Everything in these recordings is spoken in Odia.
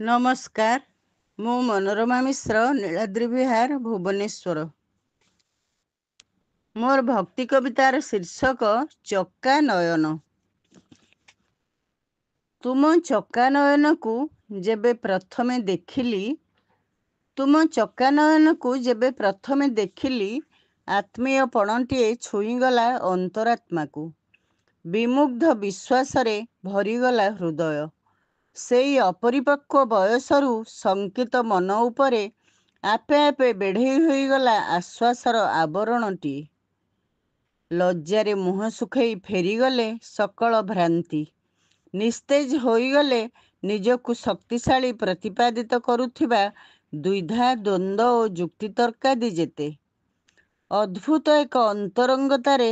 ନମସ୍କାର। ମୁଁ ମନୋରମା ମିଶ୍ର, ନୀଳାଦ୍ରି ବିହାର, ଭୁବନେଶ୍ୱର। ମୋର ଭକ୍ତି କବିତାର ଶୀର୍ଷକ ଚକା ନୟନ। ତୁମ ଚକା ନୟନକୁ ଯେବେ ପ୍ରଥମେ ଦେଖିଲି, ଆତ୍ମୀୟପଣଟିଏ ଛୁଇଁଗଲା ଅନ୍ତରାତ୍ମାକୁ। ବିମୁଗ୍ଧ ବିଶ୍ୱାସରେ ଭରିଗଲା ହୃଦୟ। ସେଇ ଅପରିପକ୍ୱ ବୟସରୁ ଶଙ୍କିତ ମନ ଉପରେ ଆପେ ଆପେ ବେଢ଼େଇ ହୋଇଗଲା ଆଶ୍ୱାସର ଆବରଣଟିଏ। ଲଜ୍ଜାରେ ମୁହଁ ଶୁଖେଇ ଫେରିଗଲେ ସକଳ ଭ୍ରାନ୍ତି। ନିସ୍ତେଜ ହୋଇଗଲେ ନିଜକୁ ଶକ୍ତିଶାଳୀ ପ୍ରତିପାଦିତ କରୁଥିବା ଦ୍ୱିଧା, ଦ୍ୱନ୍ଦ୍ୱ ଓ ଯୁକ୍ତିତର୍କାଦି ଯେତେ। ଅଦ୍ଭୁତ ଏକ ଅନ୍ତରଙ୍ଗତାରେ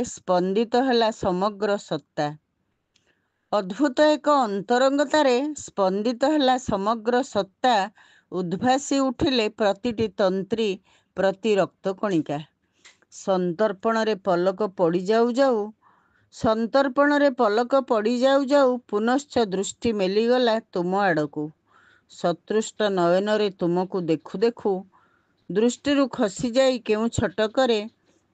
ସ୍ପନ୍ଦିତ ହେଲା ସମଗ୍ର ସତ୍ତା। ଉଦ୍ଭାସି ଉଠିଲେ ପ୍ରତିଟି ତନ୍ତ୍ରୀ, ପ୍ରତି ରକ୍ତକଣିକା। ସନ୍ତର୍ପଣରେ ପଲକ ପଡ଼ି ଯାଉ ପୁନଶ୍ଚ ଦୃଷ୍ଟି ମେଲିଗଲା ତୁମ ଆଡ଼କୁ। ସତୃଷ୍ଟ ନୟନରେ ତୁମକୁ ଦେଖୁ ଦେଖୁ ଦୃଷ୍ଟିରୁ ଖସିଯାଇ କେଉଁ ଛଟକରେ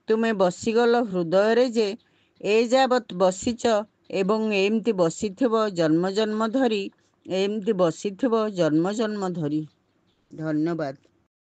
ତୁମେ ବସିଗଲ ହୃଦୟରେ ଯେ ଏଯାବତ୍ ବସିଛ ଏବଂ ଏମିତି ବସିଥିବ ଜନ୍ମ ଜନ୍ମ ଧରି। ଧନ୍ୟବାଦ।